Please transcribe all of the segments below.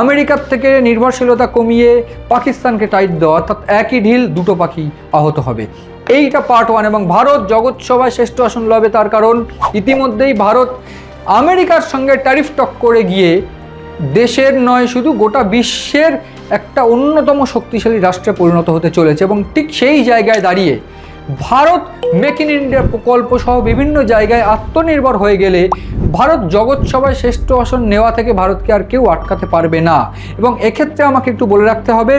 আমেরিকার থেকে নির্ভরশীলতা কমিয়ে পাকিস্তানকে টাইট দেওয়া, অর্থাৎ একই ঢিল দুটো পাখি আহত হবে। এইটা পার্ট ওয়ান। এবং ভারত জগৎসভায় শ্রেষ্ঠ আসন লবে, তার কারণ ইতিমধ্যেই ভারত আমেরিকার সঙ্গে ট্যারিফ টক করে গিয়ে দেশের নয় শুধু গোটা বিশ্বের একটা অন্যতম শক্তিশালী রাষ্ট্রে পরিণত হতে চলেছে। এবং ঠিক সেই জায়গায় দাঁড়িয়ে ভারত মেক ইন ইন্ডিয়া প্রকল্প সহ বিভিন্ন জায়গায় আত্মনির্ভর হয়ে গেলে ভারত জগৎসভায় শ্রেষ্ঠ আসন নেওয়া থেকে ভারতকে আর কেউ আটকাতে পারবে না। এবং এক্ষেত্রে আমাকে একটু বলে রাখতে হবে,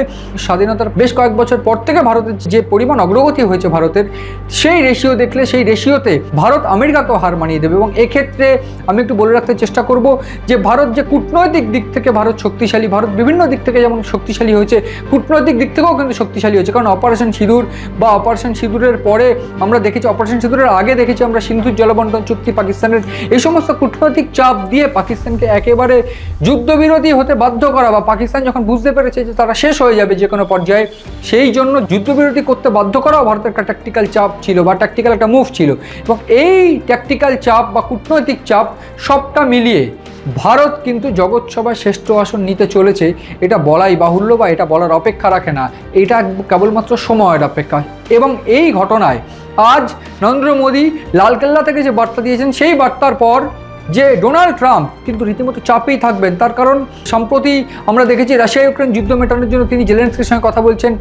স্বাধীনতার বেশ কয়েক বছর পর থেকে ভারতের যে পরিমাণ অগ্রগতি হয়েছে ভারতের, সেই রেশিও দেখলে সেই রেশিওতে ভারত আমেরিকাকেও হার মানিয়ে দেবে। এবং এক্ষেত্রে আমি একটু বলে রাখতে চেষ্টা করব যে ভারত যে কূটনৈতিক দিক থেকে ভারত শক্তিশালী, ভারত বিভিন্ন দিক থেকে যেমন শক্তিশালী হয়েছে, কূটনৈতিক দিক থেকেও কিন্তু শক্তিশালী হয়েছে। কারণ অপারেশন সিঁদুর বা অপারেশন সিঁদুরের পরে আমরা দেখেছি, অপারেশন সিঁদুরের আগে দেখেছি আমরা সিন্ধুর জলবন্টন চুক্তি, পাকিস্তানের এই সমস্ত কূটনৈতিক চাপ দিয়ে পাকিস্তানকে একেবারে যুদ্ধবিরোধী হতে বাধ্য করা, বা পাকিস্তান যখন বুঝতে পেরেছে যে তারা শেষ হয়ে যাবে যে কোনো পর্যায়ে, সেই জন্য যুদ্ধবিরোধী করতে বাধ্য করাও ভারতের একটা ট্যাকটিক্যাল চাপ ছিল বা ট্যাকটিক্যাল একটা মুভ ছিল। এবং এই ট্যাকটিক্যাল চাপ বা কূটনৈতিক চাপ সবটা মিলিয়ে ভারত কিন্তু জগৎসভায় শ্রেষ্ঠ আসন নিতে চলেছে, এটা বলাই বাহুল্য বা এটা বলার অপেক্ষা রাখে না, এটা কেবলমাত্র সময়ের অপেক্ষা। এবং এই ঘটনায় আজ নরেন্দ্র মোদী লালকেল্লা থেকে যে বার্তা দিয়েছেন, সেই বার্তার পর যে ডোনাল্ড ট্রাম্প কিন্তু রীতিমতো চাপেই থাকবেন। তার কারণ সম্প্রতি আমরা দেখেছি রাশিয়া ইউক্রেন যুদ্ধ মেটানোর জন্য তিনি জেলেনস্কির সঙ্গে কথা বলছেন,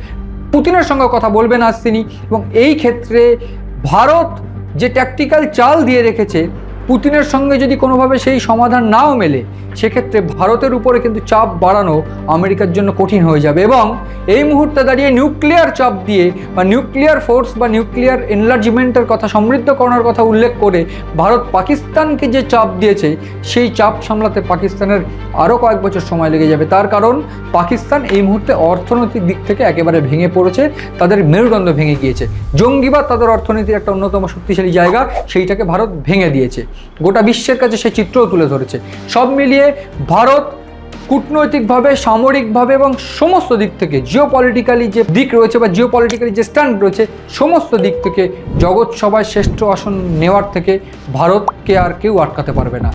পুতিনের সঙ্গে কথা বলবেন আজ তিনি। এবং এই ক্ষেত্রে ভারত যে ট্যাকটিক্যাল চাল দিয়ে রেখেছে, পুতিনের সঙ্গে যদি কোনোভাবে সেই সমাধান নাও মেলে, সেক্ষেত্রে ভারতের উপরে কিন্তু চাপ বাড়ানো আমেরিকার জন্য কঠিন হয়ে যাবে। এবং এই মুহূর্তে দাঁড়িয়ে নিউক্লিয়ার চাপ দিয়ে বা নিউক্লিয়ার ফোর্স বা নিউক্লিয়ার এনলার্জমেন্টের কথা, সমৃদ্ধকরণের কথা উল্লেখ করে ভারত পাকিস্তানকে যে চাপ দিয়েছে, সেই চাপ সামলাতে পাকিস্তানের আরও কয়েক বছর সময় লেগে যাবে। তার কারণ পাকিস্তান এই মুহূর্তে অর্থনৈতিক দিক থেকে একেবারে ভেঙে পড়েছে, তাদের মেরুদণ্ড ভেঙে গিয়েছে। জঙ্গিবাদ তাদের অর্থনীতির একটা অন্যতম শক্তিশালী জায়গা, সেইটাকে ভারত ভেঙে দিয়েছে, গোটা বিশ্বের কাছে সেই চিত্রও তুলে ধরেছে। সব মিলিয়ে ভারত কূটনৈতিকভাবে, সামরিকভাবে এবং সমস্ত দিক থেকে জিওপলিটিক্যালি যে দিক রয়েছে বা জিওপলিটিক্যালি যে স্ট্যান্ড রয়েছে, সমস্ত দিক থেকে জগৎসভায় শ্রেষ্ঠ আসন নেওয়ার থেকে ভারতকে আর কেউ আটকাতে পারবে না।